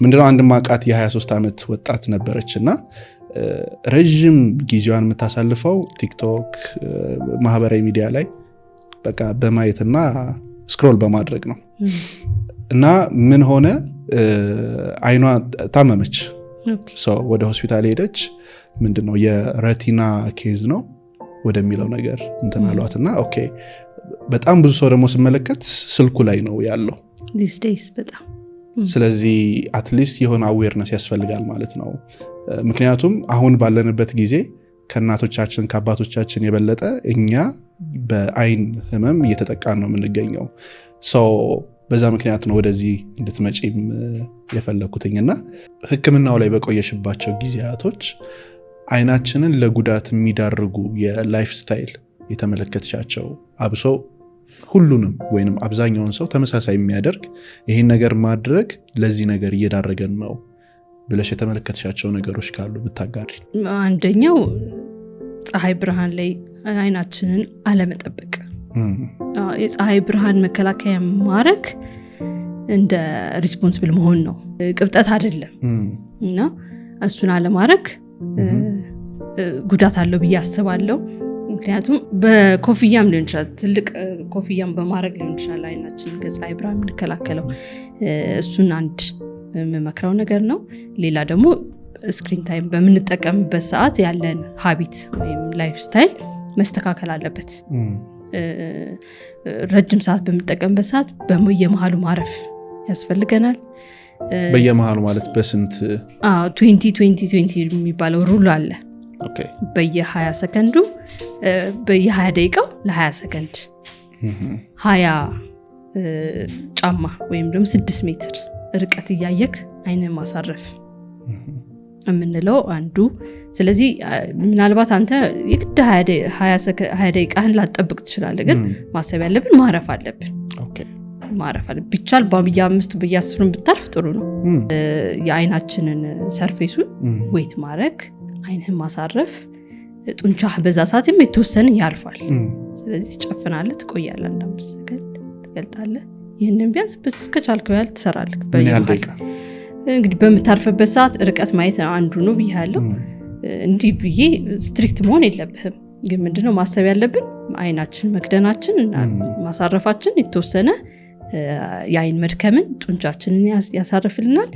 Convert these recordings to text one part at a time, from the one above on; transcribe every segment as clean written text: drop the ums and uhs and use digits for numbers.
ምንድነው አንድ ማቃት የ23 ዓመት ወጣት ነበረችና ረጅም ጊዜዋን የምታሳልፈው ቲክቶክ ማህበራዊ ሚዲያ ላይ በቃ በማየትና ስክሮል በማድረግ ነው። እና ምን ሆነ አይኗ ታመመች። ወደ ሆስፒታል ሄደች። ምንድነው የሬቲና ኬዝ ነው ወደሚለው ነገር እንትን አሏትና ኦኬ በጣም ብዙ ሰው ደግሞ ሲመለከት ስልኩ ላይ ነው ያለው these days በጣም ስለዚህ አትሊስት የሆነ አዌርነስ ያስፈልጋል ማለት ነው። ምክንያቱም አሁን ባለንበት ጊዜ ከእናቶቻችን ከአባቶቻችን የበለጠ እኛ በአይን ህመም እየተጠቃን ነው የምንገኘው። በዛ ምክንያት ነው ወደዚህ እንድትመጪም የፈለኩትኝና ህክምናው ላይ በቆየሽባቸው ጊዜያቶች አይናችንን ለጉዳት የሚዳርጉ የላይፍ ስታይል የተመለከትሻቸው አብሶ ሁሉንም ወይንም አብዛኛውን ሰው ተመሳሳይ የሚያደርግ ይሄን ነገር ማድረግ ለዚህ ነገር እየዳረገን ነው ብለሽ የተመለከትሻቸው ነገሮች ካሉ ብታጋሪ? አንደኛው ፀሐይ ብርሃን ላይ አይናችንን አለመጠበቅ። የፀሐይ ብርሃን መከላከያ ማድረግ እንደ ሪስፖንሲብል መሆን ነው፣ ቅብጠት አይደለም። እና እሱን አለማድረግ ጉዳት አለው ብዬ አስባለሁ። ምክንያቱም በኮፍያም ሊሆን ይችላል፣ ትልቅ ኮፍያም በማድረግ ሊሆን ይችላል አይናችንን ከፀሐይ ብርሃን እንከላከለው። እሱን አንድ የምመክረው ነገር ነው። ሌላ ደግሞ ስክሪን ታይም በምንጠቀምበት ሰዓት ያለን ሀቢት ወይም ላይፍ ስታይል መስተካከል አለበት። ረጅም ሰዓት በምንጠቀምበት ሰዓት በየመሃሉ ማረፍ ያስፈልገናል። በየመሃሉ ማለት በስንት 20 የሚባለው ሩል አለ። በየ20 ሰከንዱ በየ20 ደቂቃው ለ20 ሰከንድ 20 ጫማ ወይም ደግሞ 6 ሜትር ርቀት እያየክ አይንን ማሳረፍ የምንለው አንዱ። ስለዚህ ምናልባት አንተ የግድ 20 ደቂቃህን ላጠብቅ ትችላለህ፣ ግን ማሰብ ያለብን ማረፍ አለብን። ማረፍ አለብን። ቢቻል በየ5 በየ10 ብታርፍ ጥሩ ነው። የአይናችንን ሰርፌሱን ዌት ማድረግ፣ አይንህን ማሳረፍ፣ ጡንቻህ በዛ ሰዓትም የተወሰነ ያርፋል። ስለዚህ ትጨፍናለህ፣ ትቆያለህ፣ 5 ሰከንድ ትገልጣለህ። ይህንን ቢያንስ እስከቻልከው ያህል ትሰራለህ። እንግዲህ በምታርፍበት ሰዓት ርቀት ማየት አንዱ ነው ብያለሁ። እንዲህ ብዬ ስትሪክት መሆን የለብህም፣ ግን ምንድነው ማሰብ ያለብን አይናችን መክደናችን እና ማሳረፋችን የተወሰነ የአይን መድከምን ጡንቻችንን ያሳርፍልናል።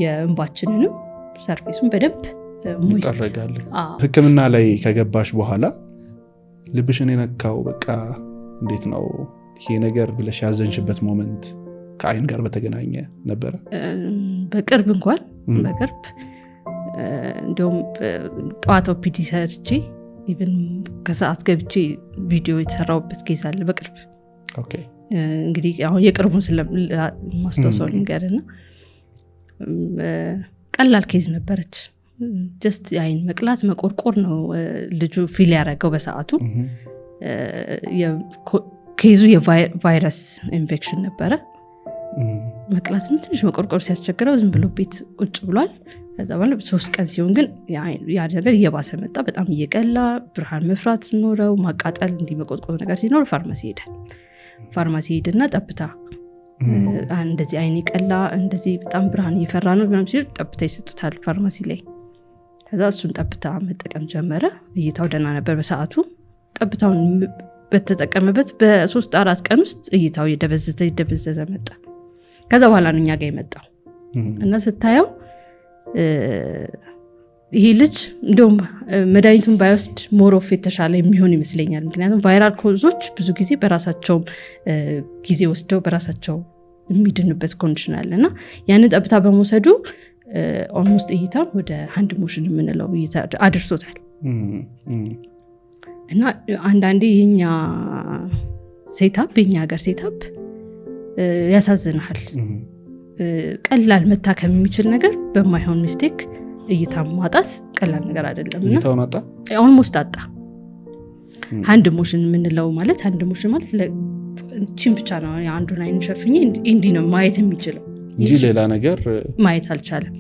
የእንባችንንም ሰርፌሱን በደንብ ሙይስታረጋል። ህክምና ላይ ከገባሽ በኋላ ልብሽን የነካው በቃ እንዴት ነው ይሄ ነገር ብለሽ ያዘንሽበት ሞመንት ከአይን ጋር በተገናኘ ነበረ? በቅርብ እንኳን በቅርብ እንደውም ጠዋት ኦፒዲ ሰርቼ ኢቭን ከሰዓት ገብቼ ቪዲዮ የተሰራውበት ኬዝ አለ በቅርብ። እንግዲህ አሁን የቅርቡን ስለማስታውሰው ነገርና ቀላል ኬዝ ነበረች። ጀስት የአይን መቅላት መቆርቆር ነው ልጁ ፊል ያደረገው በሰዓቱ። ኬዙ የቫይረስ ኢንፌክሽን ነበረ። መቅላትም ትንሽ መቆርቆር ሲያስቸግረው ዝም ብሎ ቤት ቁጭ ብሏል። ከዛ በኋላ 3 ቀን ሲሆን ግን ያ ነገር እየባሰ መጣ። በጣም እየቀላ ብርሃን መፍራት ኖረው ማቃጠል እንዲህ መቆርቆር ነገር ሲኖር ፋርማሲ ሄዳል። ፋርማሲ ሄድና ጠብታ እንደዚህ አይኔ ቀላ እንደዚህ በጣም ብርሃን እየፈራ ነው ምናምን ሲል ጠብታ ይሰጡታል ፋርማሲ ላይ። ከዛ እሱን ጠብታ መጠቀም ጀመረ። እይታው ደህና ነበር በሰዓቱ። ጠብታውን በተጠቀመበት በ3-4 ቀን ውስጥ እይታው እየደበዘዘ መጣ። ከዛ በኋላ ነው እኛ ጋር የመጣው እና ስታየው ይሄ ልጅ እንደውም መድኃኒቱን ባይወስድ ሞሮፍ የተሻለ የሚሆን ይመስለኛል። ምክንያቱም ቫይራል ኮዞች ብዙ ጊዜ በራሳቸው ጊዜ ወስደው በራሳቸው የሚድንበት ኮንዲሽን አለና ያንን ጠብታ በመውሰዱ ኦልሞስት እይታውን ወደ ሃንድ ሞሽን የምንለው እይታ አድርሶታል። እና አንዳንዴ የኛ ሴታፕ የኛ ሀገር ሴታፕ ያሳዝናል። ቀላል መታከም የሚችል ነገር በማይሆን ሚስቴክ እይታ ማጣት ቀላል ነገር አይደለም። እይታውን አጣ፣ ኦልሞስት አጣ። ሃንድ ሞሽን የምንለው ማለት ሃንድ ሞሽን ማለት ለቺም ብቻ ነው። አንዱን አይን ሸፍኜ እንዲህ ነው ማየት የሚችለው እንጂ ሌላ ነገር ማየት አልቻለም።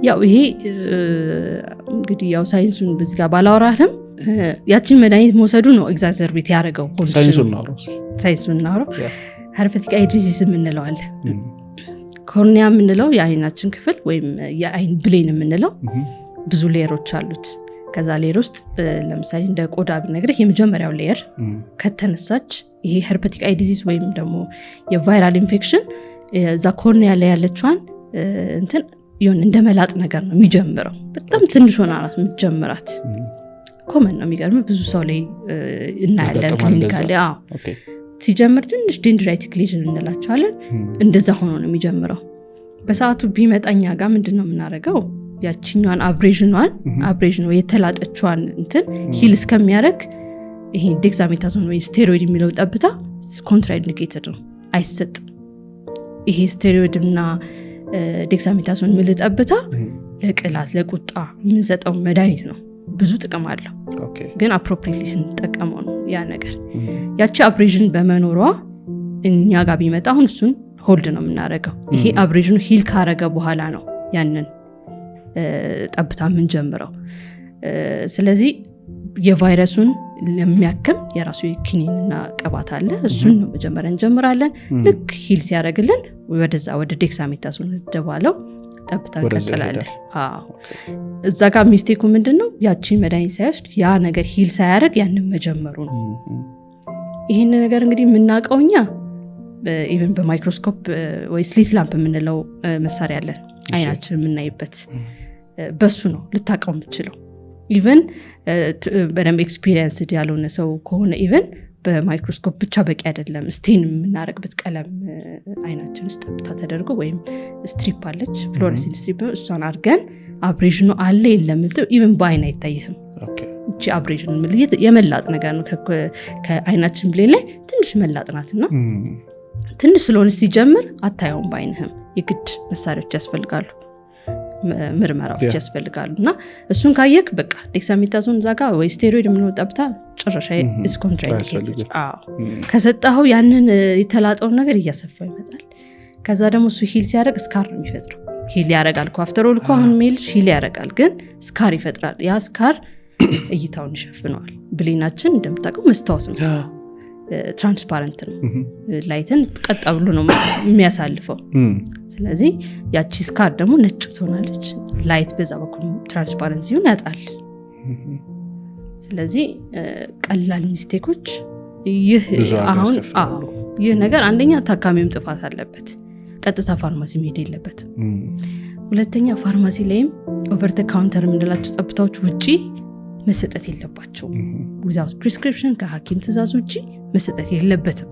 ያው ይሄ እንግዲህ ያው ሳይንሱን በዚህ ጋር ባላወራህም ያችን መድኃኒት መውሰዱ ነው ኤግዛዘርቤት ያደረገው። ሳይንሱን ነው ሃይፐርቲክ አይ ዲዚዝ የምንለው አለ። ኮርኒያ የምንለው የአይናችን ክፍል ወይም የአይን ብሌን የምንለው ብዙ ሌየሮች አሉት። ከዛ ሌየር ውስጥ ለምሳሌ እንደ ቆዳ ብነግርህ የመጀመሪያው ሌየር ከተነሳች ይሄ ሄርፐቲክ አይ ዲዚዝ ወይም ደግሞ የቫይራል ኢንፌክሽን እዛ ኮርኒያ ላይ ያለችዋን እንትን ይሁን እንደ መላጥ ነገር ነው የሚጀምረው። በጣም ትንሽ ሆና ናት የምትጀምራት። ኮመን ነው የሚገርም ብዙ ሰው ላይ እናያለን ክሊኒካሊ። ሲጀምር ትንሽ ዴንድራይቲክ ሌዥን እንላቸዋለን። እንደዛ ሆኖ ነው የሚጀምረው። በሰዓቱ ቢመጣኛ ጋር ምንድነው የምናደርገው? ያቺኛዋን አብሬዥን ወይ የተላጠችዋን እንትን ሂል እስከሚያደርግ ይሄ ዴክሳሜታዞን ወይ ስቴሮይድ የሚለው ጠብታ ኮንትራኢንዲኬትድ ነው፣ አይሰጥም። ይሄ ስቴሮይድ እና ዴክሳሜታዞን የሚል ጠብታ ለቅላት ለቁጣ የምንሰጠው መድኃኒት ነው። ብዙ ጥቅም አለው፣ ግን አፕሮፕሪትሊ ስንጠቀመው ነው ያ ነገር። ያቺ አብሬዥን በመኖሯ እኛ ጋር ቢመጣ አሁን እሱን ሆልድ ነው የምናደርገው። ይሄ አብሬዥኑ ሂል ካረገ በኋላ ነው ያንን ጠብታ የምንጀምረው። ስለዚህ የቫይረሱን ለሚያክም የራሱ ኪኒንና ቅባት አለ። እሱን ነው መጀመሪያ እንጀምራለን። ልክ ሂል ሲያደርግልን ወደዛ ወደ ዴክሳሜታዞን ደባለው ጠብታ እንቀጥላለን። እዛ ጋር ሚስቴኩ ምንድነው? ያቺን መድኃኒት ሳይወስድ ያ ነገር ሂል ሳያደርግ ያንን መጀመሩ ነው። ይህን ነገር እንግዲህ የምናውቀው እኛ ኢቨን በማይክሮስኮፕ ወይ ስሊት ላምፕ የምንለው መሳሪያ አለን፣ አይናችን የምናይበት። በሱ ነው ልታውቀው የምችለው። ኢቨን በደንብ ኤክስፒሪየንስድ ያልሆነ ሰው ከሆነ ኢቨን በማይክሮስኮፕ ብቻ በቂ አይደለም። ስቴን የምናደርግበት ቀለም አይናችን ውስጥ ጠብታ ተደርጎ ወይም ስትሪፕ አለች ፍሎረሲን ስትሪፕ፣ እሷን አድርገን አብሬዥኑ አለ የለም ኢቨን በአይን አይታይህም። እቺ አብሬዥን ምልየት የመላጥ ነገር ነው። ከአይናችን ብሌን ላይ ትንሽ መላጥ ናትና ትንሽ ስለሆነ ሲጀምር አታየውም በአይንህም። የግድ መሳሪያዎች ያስፈልጋሉ፣ ምርመራዎች ያስፈልጋሉ። እና እሱን ካየክ በቃ ዴክሳሜታዞን ዛጋ ወይ ስቴሮይድ የምንለው ጠብታ ጭራሽ ኢስ ኮንትራኢንዲኬትድ። ከሰጠኸው ያንን የተላጠውን ነገር እያሰፋው ይመጣል። ከዛ ደግሞ እሱ ሂል ሲያደርግ ስካር ነው የሚፈጥረው። ሂል ያደርጋል እኮ አፍተር ኦል እኮ አሁን ሜልሽ ሂል ያደርጋል፣ ግን ስካር ይፈጥራል። ያ ስካር እይታውን ይሸፍነዋል። ብሌናችን እንደምታውቀው መስታወት ነው፣ ትራንስፓረንት ነው። ላይትን ቀጥ ብሎ ነው የሚያሳልፈው። ስለዚህ ያቺ ስካር ደግሞ ነጭ ትሆናለች። ላይት በዛ በኩል ትራንስፓረንሲውን ያጣል። ስለዚህ ቀላል ሚስቴኮች ይህ ነገር አንደኛ ታካሚውም ጥፋት አለበት፣ ቀጥታ ፋርማሲ መሄድ የለበትም። ሁለተኛ ፋርማሲ ላይም ኦቨር ዘ ካውንተር የምንላቸው ጠብታዎች ውጪ መሰጠት የለባቸው። ዊዛውት ፕሪስክሪፕሽን ከሐኪም ትእዛዝ ውጪ መሰጠት የለበትም።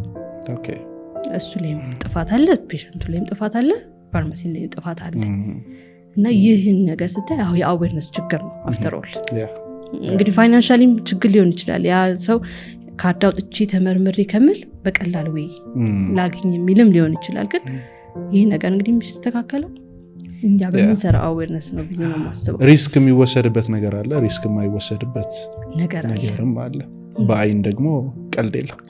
እሱ ላይም ጥፋት አለ፣ ፔሸንቱ ላይም ጥፋት አለ፣ ፋርማሲ ላይም ጥፋት አለ። እና ይህን ነገር ስታይ አሁን የአዌርነስ ችግር ነው። አፍተር ኦል እንግዲህ ፋይናንሻሊም ችግር ሊሆን ይችላል። ያ ሰው ካርድ አውጥቼ ተመርምሬ ከምል በቀላል ወይ ላግኝ የሚልም ሊሆን ይችላል። ግን ይህ ነገር እንግዲህ የሚስተካከለው እኛ በምንሰራ አዌርነስ ነው ብዬ ነው የማስበው። ሪስክ የሚወሰድበት ነገር አለ፣ ሪስክ የማይወሰድበት ነገርም አለ። በአይን ደግሞ ቀልድ የለም።